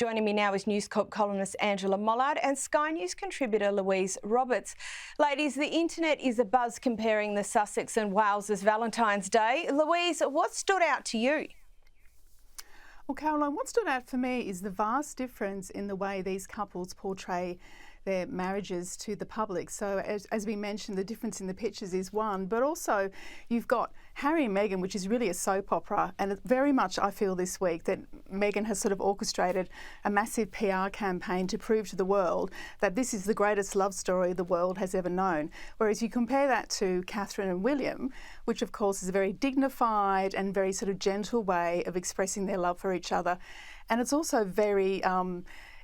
Joining me now is News Corp columnist Angela Mollard and Sky News contributor Louise Roberts. Ladies, the internet is abuzz comparing the Sussex and Wales's Valentine's Day. Louise, what stood out to you? Well, Caroline, what stood out for me is the vast difference in the way these couples portray their marriages to the public. So as we mentioned, the difference in the pictures is one, but also you've got Harry and Meghan, which is really a soap opera, and very much I feel this week that Meghan has sort of orchestrated a massive PR campaign to prove to the world that this is the greatest love story the world has ever known. Whereas you compare that to Catherine and William, which of course is a very dignified and very sort of gentle way of expressing their love for each other. And it's also very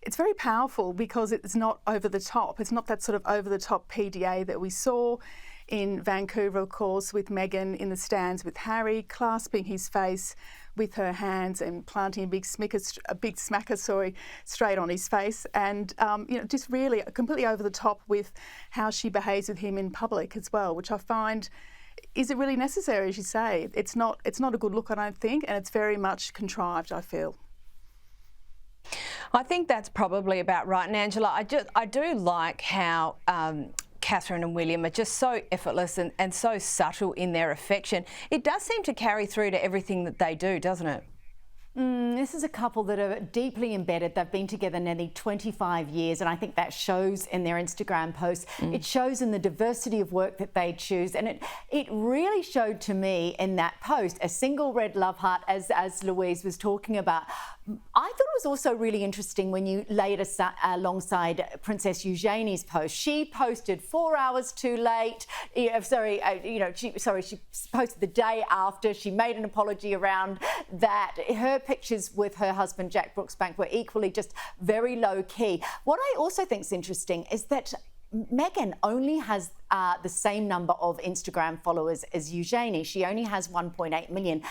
it's very powerful because it's not over the top. It's not that sort of over the top PDA that we saw in Vancouver, of course, with Meghan in the stands with Harry, clasping his face with her hands and planting a big smacker straight on his face, and just really completely over the top with how she behaves with him in public as well, which I find is it really necessary, as you say. It's not a good look, I don't think, and it's very much contrived, I feel. I think that's probably about right. And Angela, I do like how Catherine and William are just so effortless and so subtle in their affection. It does seem to carry through to everything that they do, doesn't it? This is a couple that are deeply embedded. They've been together nearly 25 years, and I think that shows in their Instagram posts. It shows in the diversity of work that they choose, and it really showed to me in that post a single red love heart, as Louise was talking about. I thought it was also really interesting when you lay it alongside Princess Eugenie's post. She posted 4 hours too late. She posted the day after. She made an apology around that. Her pictures with her husband Jack Brooksbank were equally just very low key. What I also think is interesting is that Meghan only has the same number of Instagram followers as Eugenie. She only has 1.8 million.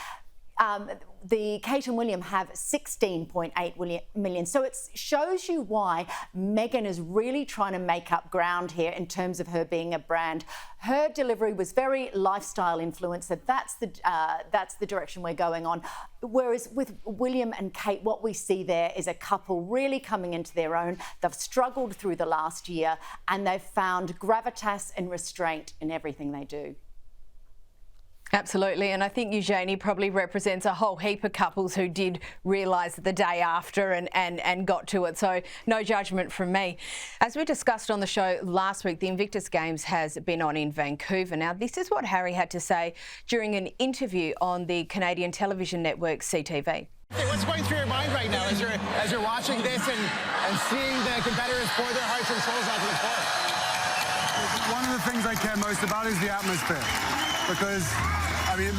The Kate and William have 16.8 million. So it shows you why Meghan is really trying to make up ground here in terms of her being a brand. Her delivery was very lifestyle influenced. So that's the direction we're going on. Whereas with William and Kate, what we see there is a couple really coming into their own. They've struggled through the last year and they've found gravitas and restraint in everything they do. Absolutely, and I think Eugenie probably represents a whole heap of couples who did realise the day after and got to it, so no judgment from me. As we discussed on the show last week, the Invictus Games has been on in Vancouver. Now, this is what Harry had to say during an interview on the Canadian television network CTV. Hey, what's going through your mind right now as you're watching this and seeing the competitors pour their hearts and souls onto the court? One of the things I care most about is the atmosphere, because I mean,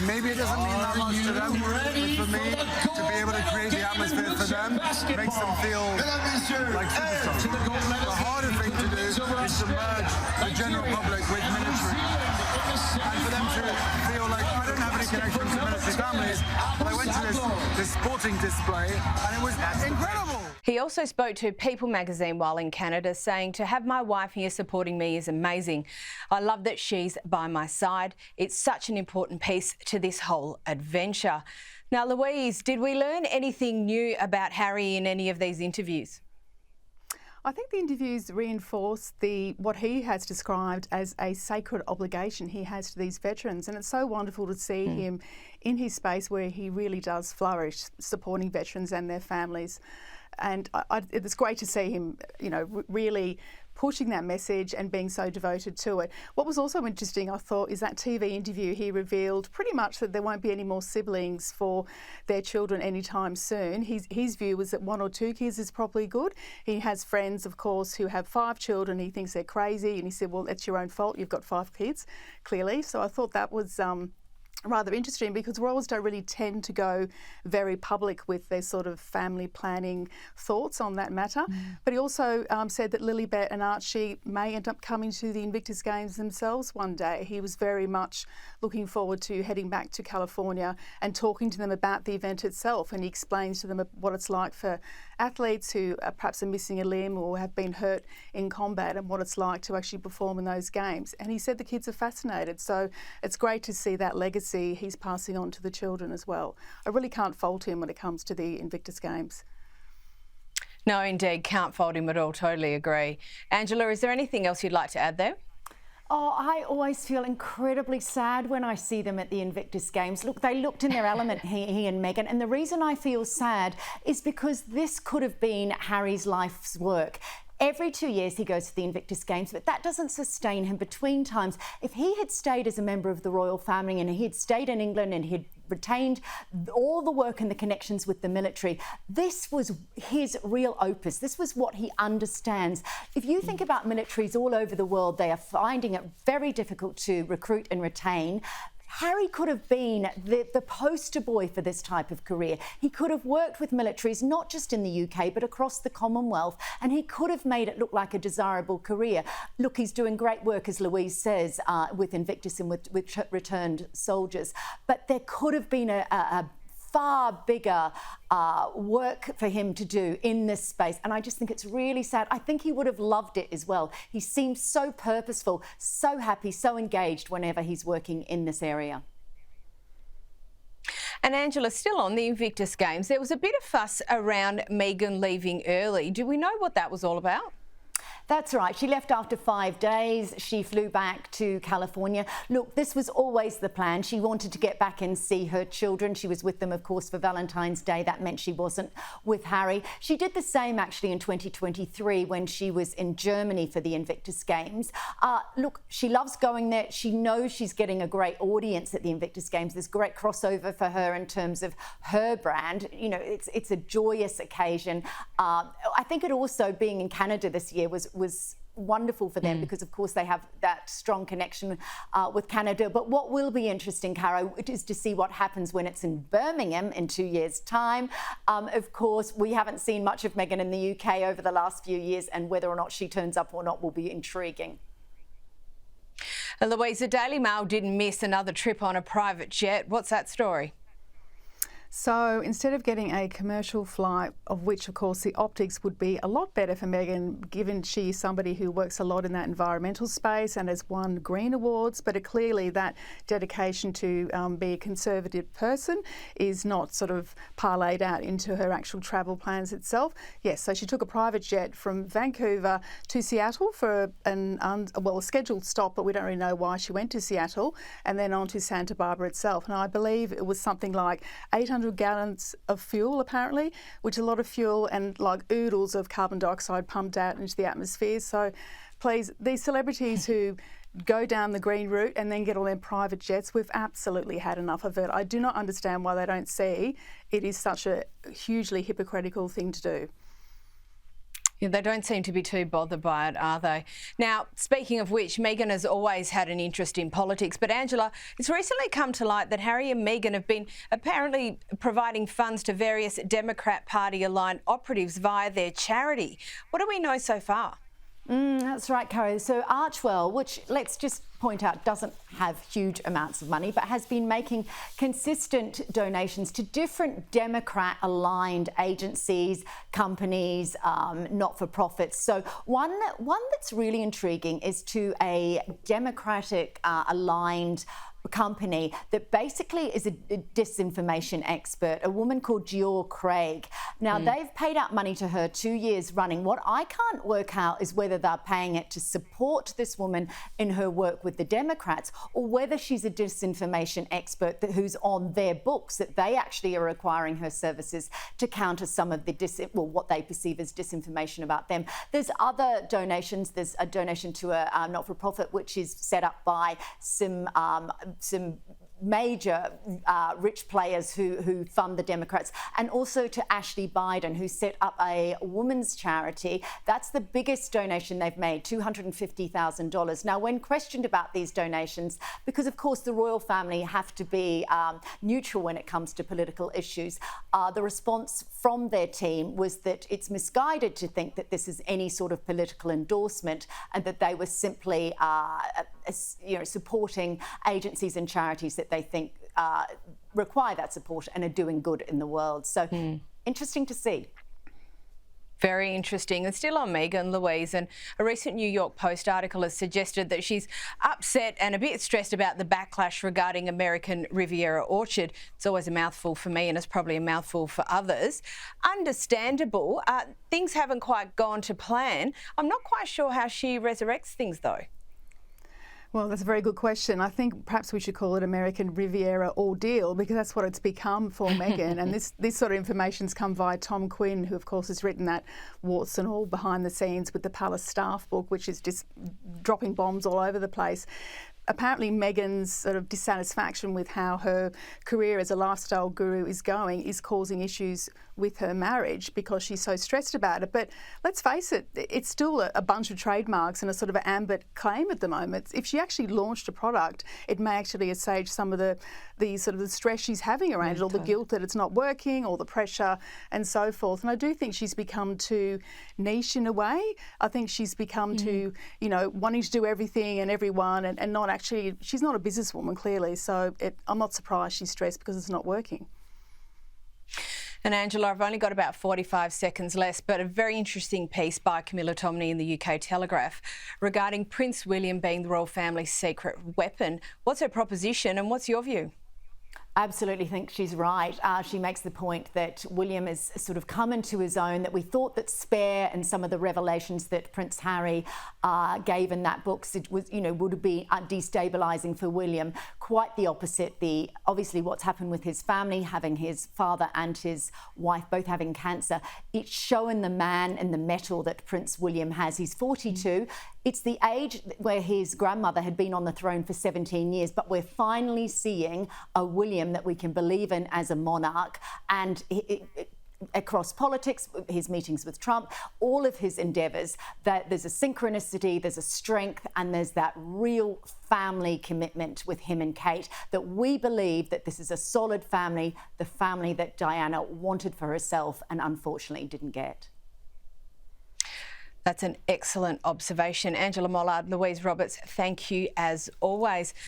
maybe it doesn't mean that much to them, but for me, to be able to create the atmosphere for them makes them feel like superstars. The harder thing to do is to merge the general public with military, and for them to feel like I don't have any connection to military families, but I went to this sporting display and it was incredible. He also spoke to People magazine while in Canada, saying, "To have my wife here supporting me is amazing. I love that she's by my side. It's such an important piece to this whole adventure." Now, Louise, did we learn anything new about Harry in any of these interviews? I think the interviews reinforce what he has described as a sacred obligation he has to these veterans, and it's so wonderful to see him in his space where he really does flourish, supporting veterans and their families. And it's great to see him, really pushing that message and being so devoted to it. What was also interesting, I thought, is that TV interview he revealed pretty much that there won't be any more siblings for their children anytime soon. His view was that 1 or 2 kids is probably good. He has friends, of course, who have 5 children. He thinks they're crazy, and he said, well, it's your own fault. You've got 5 kids, clearly. So I thought that was rather interesting, because royals don't really tend to go very public with their sort of family planning thoughts on that matter. But he also said that Lilibet and Archie may end up coming to the Invictus Games themselves one day. He was very much looking forward to heading back to California and talking to them about the event itself, and he explains to them what it's like for athletes who perhaps are missing a limb or have been hurt in combat, and what it's like to actually perform in those games. And he said the kids are fascinated, so it's great to see that legacy he's passing on to the children as well. I really can't fault him when it comes to the Invictus Games. No, indeed, can't fault him at all. Totally agree. Angela, is there anything else you'd like to add there? Oh, I always feel incredibly sad when I see them at the Invictus Games. Look, they looked in their element, he and Meghan. And the reason I feel sad is because this could have been Harry's life's work. Every 2 years he goes to the Invictus Games, but that doesn't sustain him between times. If he had stayed as a member of the royal family and he'd stayed in England and he'd retained all the work and the connections with the military, this was his real opus. This was what he understands. If you think about militaries all over the world, they are finding it very difficult to recruit and retain. Harry could have been the poster boy for this type of career. He could have worked with militaries, not just in the UK, but across the Commonwealth, and he could have made it look like a desirable career. Look, he's doing great work, as Louise says, with Invictus and with returned soldiers. But there could have been a far bigger work for him to do in this space. And I just think it's really sad. I think he would have loved it as well. He seems so purposeful, so happy, so engaged whenever he's working in this area. And Angela, still on the Invictus Games, there was a bit of fuss around Meghan leaving early. Do we know what that was all about? That's right. She left after 5 days. She flew back to California. Look, this was always the plan. She wanted to get back and see her children. She was with them, of course, for Valentine's Day. That meant she wasn't with Harry. She did the same, actually, in 2023 when she was in Germany for the Invictus Games. Look, she loves going there. She knows she's getting a great audience at the Invictus Games. There's great crossover for her in terms of her brand. You know, it's a joyous occasion. I think it also, being in Canada this year, was wonderful for them because, of course, they have that strong connection with Canada. But what will be interesting, Caro, is to see what happens when it's in Birmingham in 2 years' time. Of course, we haven't seen much of Meghan in the UK over the last few years, and whether or not she turns up or not will be intriguing. Louise, the Daily Mail didn't miss another trip on a private jet. What's that story? So instead of getting a commercial flight, of which, of course, the optics would be a lot better for Meghan, given she's somebody who works a lot in that environmental space and has won Green Awards, but clearly that dedication to be a conservative person is not sort of parlayed out into her actual travel plans itself. Yes, so she took a private jet from Vancouver to Seattle for a scheduled stop, but we don't really know why she went to Seattle, and then on to Santa Barbara itself. And I believe it was something like 800 gallons of fuel, apparently, which is a lot of fuel, and like oodles of carbon dioxide pumped out into the atmosphere. So please, these celebrities who go down the green route and then get on their private jets, we've absolutely had enough of it. I do not understand why they don't see it is such a hugely hypocritical thing to do. Yeah, they don't seem to be too bothered by it, are they? Now, speaking of which, Meghan has always had an interest in politics. But Angela, it's recently come to light that Harry and Meghan have been apparently providing funds to various Democrat Party-aligned operatives via their charity. What do we know so far? That's right, Caro. So Archwell, which, let's just point out, doesn't have huge amounts of money, but has been making consistent donations to different Democrat-aligned agencies, companies, not-for-profits. So one that's really intriguing is to a Democratic-aligned company that basically is a disinformation expert, a woman called Gior Craig. Now, they've paid out money to her 2 years running. What I can't work out is whether they're paying it to support this woman in her work with the Democrats, or whether she's a disinformation expert who's on their books, that they actually are requiring her services to counter some of the what they perceive as disinformation about them. There's other donations. There's a donation to a not-for-profit which is set up by some major rich players who fund the Democrats, and also to Ashley Biden, who set up a women's charity. That's the biggest donation they've made, $250,000. Now, when questioned about these donations, because of course the royal family have to be neutral when it comes to political issues, the response from their team was that it's misguided to think that this is any sort of political endorsement, and that they were simply supporting agencies and charities that they think require that support and are doing good in the world. So interesting to see. Very interesting. And still on Meghan, Louise, and a recent New York Post article has suggested that she's upset and a bit stressed about the backlash regarding American Riviera Orchard. It's always a mouthful for me, and it's probably a mouthful for others. Understandable. Things haven't quite gone to plan. I'm not quite sure how she resurrects things, though. Well, that's a very good question. I think perhaps we should call it American Riviera ordeal, because that's what it's become for Meghan. And this sort of information's come via Tom Quinn, who of course has written that warts and all behind the scenes with the Palace staff book, which is just dropping bombs all over the place. Apparently Meghan's sort of dissatisfaction with how her career as a lifestyle guru is going is causing issues with her marriage because she's so stressed about it. But let's face it, it's still a bunch of trademarks and a sort of an ambit claim at the moment. If she actually launched a product, it may actually assuage some of the sort of the stress she's having around it, or the guilt that it's not working, or the pressure and so forth. And I do think she's become too niche in a way. I think she's become too, wanting to do everything and everyone, and not actually, she's not a businesswoman clearly. So I'm not surprised she's stressed because it's not working. And Angela, I've only got about 45 seconds left, but a very interesting piece by Camilla Tomney in the UK Telegraph regarding Prince William being the royal family's secret weapon. What's her proposition and what's your view? Absolutely think she's right. She makes the point that William has sort of come into his own, that we thought that Spare and some of the revelations that Prince Harry gave in that book would be destabilising for William. Quite the opposite. Obviously what's happened with his family, having his father and his wife both having cancer, it's showing the man and the mettle that Prince William has. He's 42. It's the age where his grandmother had been on the throne for 17 years, but we're finally seeing a William that we can believe in as a monarch. And across politics, his meetings with Trump, all of his endeavours, that there's a synchronicity, there's a strength, and there's that real family commitment with him and Kate, that we believe that this is a solid family, the family that Diana wanted for herself and unfortunately didn't get. That's an excellent observation. Angela Mollard, Louise Roberts, thank you as always.